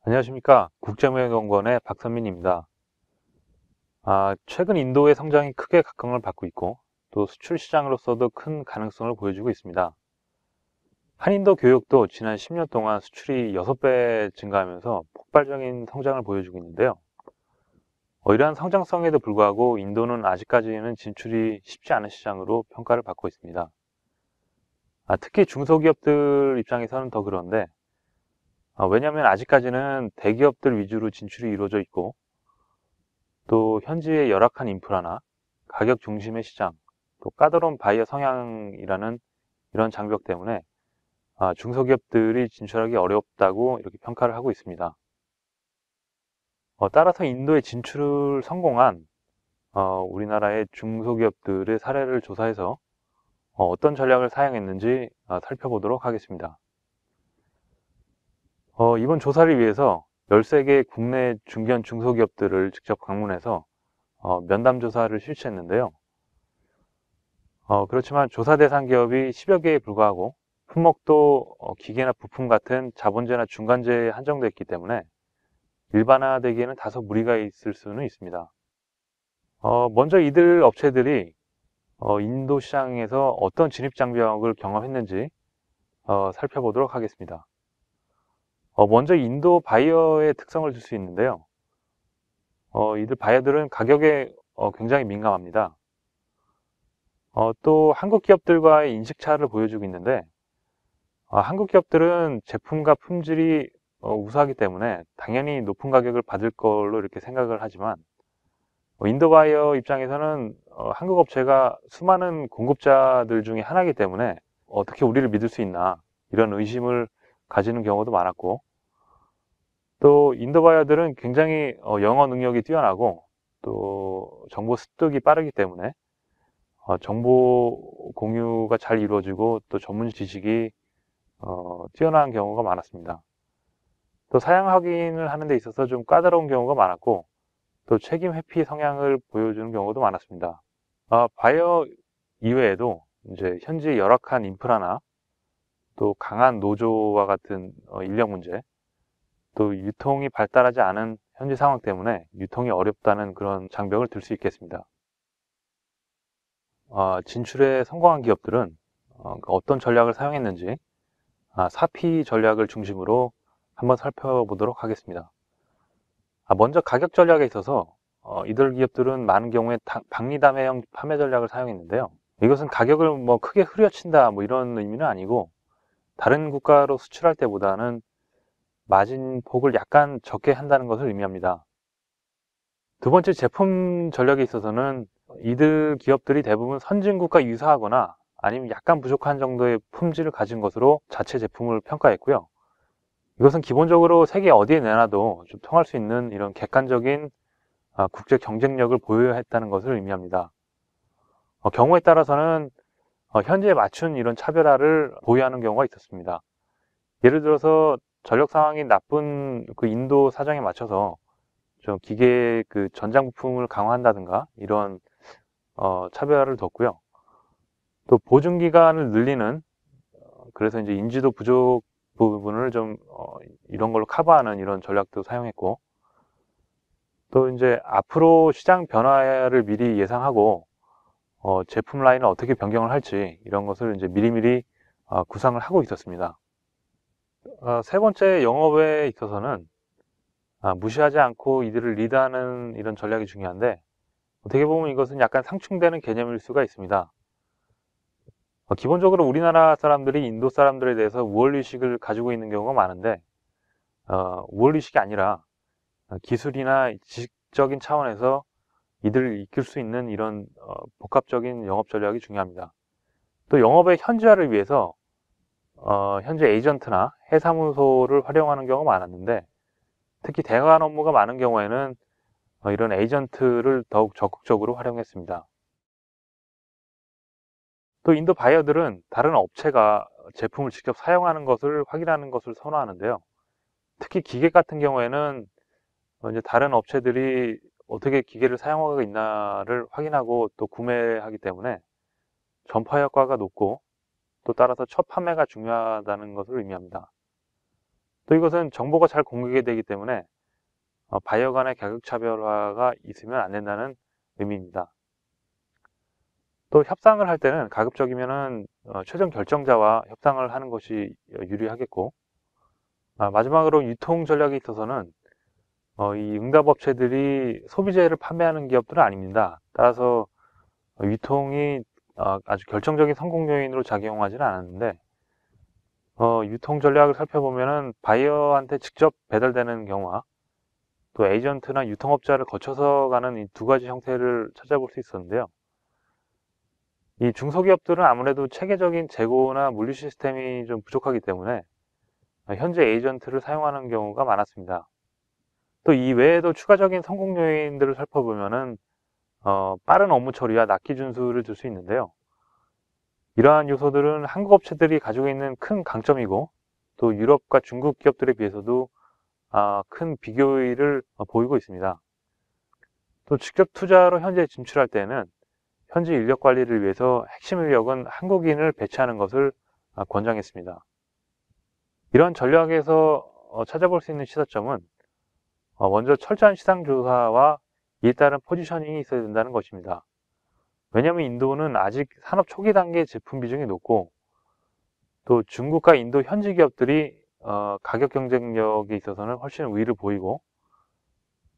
안녕하십니까. 국제무역연구원의 박선민입니다. 최근 인도의 성장이 크게 각광을 받고 있고 또 수출 시장으로서도 큰 가능성을 보여주고 있습니다. 한인도 교역도 지난 10년 동안 수출이 6배 증가하면서 폭발적인 성장을 보여주고 있는데요. 이러한 성장성에도 불구하고 인도는 아직까지는 진출이 쉽지 않은 시장으로 평가를 받고 있습니다. 특히 중소기업들 입장에서는 더 그런데 왜냐하면 아직까지는 대기업들 위주로 진출이 이루어져 있고 또 현지의 열악한 인프라나 가격 중심의 시장, 또 까다로운 바이어 성향이라는 이런 장벽 때문에 중소기업들이 진출하기 어렵다고 이렇게 평가를 하고 있습니다. 따라서 인도에 진출을 성공한 우리나라의 중소기업들의 사례를 조사해서 어떤 전략을 사용했는지 살펴보도록 하겠습니다. 이번 조사를 위해서 13개 국내 중견 중소기업들을 직접 방문해서 면담 조사를 실시했는데요. 그렇지만 조사 대상 기업이 10여 개에 불과하고 품목도 기계나 부품 같은 자본재나 중간재에 한정되어 있기 때문에 일반화되기에는 다소 무리가 있을 수는 있습니다. 먼저 이들 업체들이 인도 시장에서 어떤 진입 장벽을 경험했는지 살펴보도록 하겠습니다. 먼저 인도 바이어의 특성을 들 수 있는데요. 이들 바이어들은 가격에 굉장히 민감합니다. 또 한국 기업들과의 인식차를 보여주고 있는데 한국 기업들은 제품과 품질이 우수하기 때문에 당연히 높은 가격을 받을 걸로 이렇게 생각을 하지만 인도 바이어 입장에서는 한국 업체가 수많은 공급자들 중에 하나이기 때문에 어떻게 우리를 믿을 수 있나 이런 의심을 가지는 경우도 많았고 또 인도 바이어들은 굉장히 영어 능력이 뛰어나고 또 정보 습득이 빠르기 때문에 정보 공유가 잘 이루어지고 또 전문 지식이 뛰어난 경우가 많았습니다. 또 사양 확인을 하는 데 있어서 좀 까다로운 경우가 많았고 또 책임 회피 성향을 보여주는 경우도 많았습니다. 바이어 이외에도 이제 현지 열악한 인프라나 또 강한 노조와 같은 인력 문제, 또 유통이 발달하지 않은 현지 상황 때문에 유통이 어렵다는 그런 장벽을 들 수 있겠습니다. 진출에 성공한 기업들은 어떤 전략을 사용했는지 사피 전략을 중심으로 한번 살펴보도록 하겠습니다. 먼저 가격 전략에 있어서 이들 기업들은 많은 경우에 박리담회형 판매 전략을 사용했는데요. 이것은 가격을 뭐 크게 후려친다 뭐 이런 의미는 아니고 다른 국가로 수출할 때보다는 마진 폭을 약간 적게 한다는 것을 의미합니다. 두 번째 제품 전략에 있어서는 이들 기업들이 대부분 선진국과 유사하거나 아니면 약간 부족한 정도의 품질을 가진 것으로 자체 제품을 평가했고요. 이것은 기본적으로 세계 어디에 내놔도 좀 통할 수 있는 이런 객관적인 국제 경쟁력을 보여야 했다는 것을 의미합니다. 경우에 따라서는 현재에 맞춘 이런 차별화를 보유하는 경우가 있었습니다. 예를 들어서 전력 상황이 나쁜 그 인도 사정에 맞춰서 좀 기계 그 전장 부품을 강화한다든가 이런 차별화를 뒀고요. 또 보증 기간을 늘리는 그래서 이제 인지도 부족 부분을 좀 이런 걸로 커버하는 이런 전략도 사용했고 또 이제 앞으로 시장 변화를 미리 예상하고 제품 라인을 어떻게 변경을 할지 이런 것을 이제 미리미리 구상을 하고 있었습니다. 세 번째 영업에 있어서는 무시하지 않고 이들을 리드하는 이런 전략이 중요한데 어떻게 보면 이것은 약간 상충되는 개념일 수가 있습니다. 기본적으로 우리나라 사람들이 인도 사람들에 대해서 우월의식을 가지고 있는 경우가 많은데 우월의식이 아니라 기술이나 지식적인 차원에서 이들을 이끌 수 있는 이런 복합적인 영업 전략이 중요합니다. 또 영업의 현지화를 위해서 현재 에이전트나 해사무소를 활용하는 경우가 많았는데 특히 대관 업무가 많은 경우에는 이런 에이전트를 더욱 적극적으로 활용했습니다. 또 인도 바이어들은 다른 업체가 제품을 직접 사용하는 것을 확인하는 것을 선호하는데요. 특히 기계 같은 경우에는 이제 다른 업체들이 어떻게 기계를 사용하고 있나를 확인하고 또 구매하기 때문에 전파 효과가 높고 또 따라서 첫 판매가 중요하다는 것을 의미합니다. 또 이것은 정보가 잘 공개되기 되기 때문에 바이어 간의 가격 차별화가 있으면 안 된다는 의미입니다. 또 협상을 할 때는 가급적이면은 최종 결정자와 협상을 하는 것이 유리하겠고, 마지막으로 유통 전략에 있어서는 이 응답업체들이 소비재를 판매하는 기업들은 아닙니다. 따라서 유통이 아주 결정적인 성공 요인으로 작용하지는 않았는데, 유통 전략을 살펴보면은 바이어한테 직접 배달되는 경우와 또 에이전트나 유통업자를 거쳐서 가는 이 두 가지 형태를 찾아볼 수 있었는데요. 이 중소기업들은 아무래도 체계적인 재고나 물류 시스템이 좀 부족하기 때문에 현재 에이전트를 사용하는 경우가 많았습니다. 또 이 외에도 추가적인 성공 요인들을 살펴보면은 빠른 업무 처리와 납기 준수를 들 수 있는데요. 이러한 요소들은 한국 업체들이 가지고 있는 큰 강점이고, 또 유럽과 중국 기업들에 비해서도 큰 비교의를 보이고 있습니다. 또 직접 투자로 현재 진출할 때는 현지 인력 관리를 위해서 핵심 인력은 한국인을 배치하는 것을 권장했습니다. 이런 전략에서 찾아볼 수 있는 시사점은 먼저 철저한 시장 조사와 이에 따른 포지셔닝이 있어야 된다는 것입니다. 왜냐하면 인도는 아직 산업 초기 단계 제품 비중이 높고, 또 중국과 인도 현지 기업들이 가격 경쟁력에 있어서는 훨씬 우위를 보이고,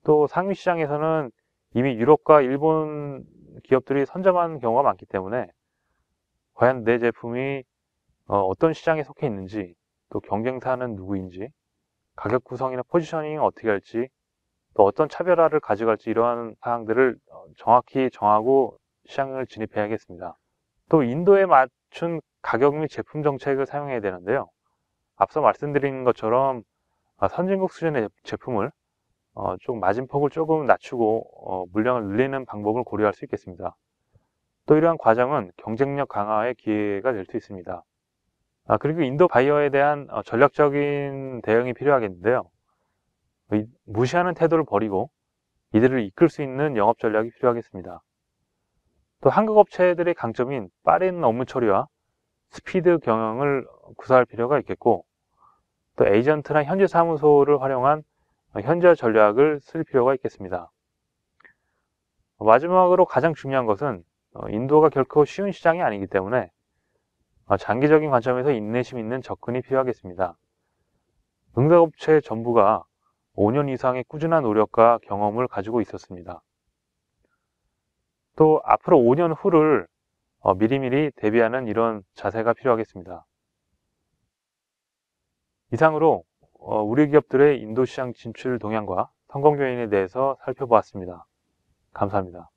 또 상위 시장에서는 이미 유럽과 일본 기업들이 선점하는 경우가 많기 때문에 과연 내 제품이 어떤 시장에 속해 있는지, 또 경쟁사는 누구인지, 가격 구성이나 포지셔닝을 어떻게 할지, 또 어떤 차별화를 가져갈지, 이러한 사항들을 정확히 정하고 시장을 진입해야겠습니다. 또 인도에 맞춘 가격 및 제품 정책을 사용해야 되는데요. 앞서 말씀드린 것처럼 선진국 수준의 제품을 좀 마진폭을 조금 낮추고 물량을 늘리는 방법을 고려할 수 있겠습니다. 또 이러한 과정은 경쟁력 강화의 기회가 될 수 있습니다. 그리고 인도 바이어에 대한 전략적인 대응이 필요하겠는데요. 무시하는 태도를 버리고 이들을 이끌 수 있는 영업 전략이 필요하겠습니다. 또 한국 업체들의 강점인 빠른 업무 처리와 스피드 경영을 구사할 필요가 있겠고, 또 에이전트나 현지 사무소를 활용한 현지화 전략을 쓸 필요가 있겠습니다. 마지막으로 가장 중요한 것은 인도가 결코 쉬운 시장이 아니기 때문에 장기적인 관점에서 인내심 있는 접근이 필요하겠습니다. 응답업체 전부가 5년 이상의 꾸준한 노력과 경험을 가지고 있었습니다. 또 앞으로 5년 후를 미리미리 대비하는 이런 자세가 필요하겠습니다. 이상으로 우리 기업들의 인도 시장 진출 동향과 성공 요인에 대해서 살펴보았습니다. 감사합니다.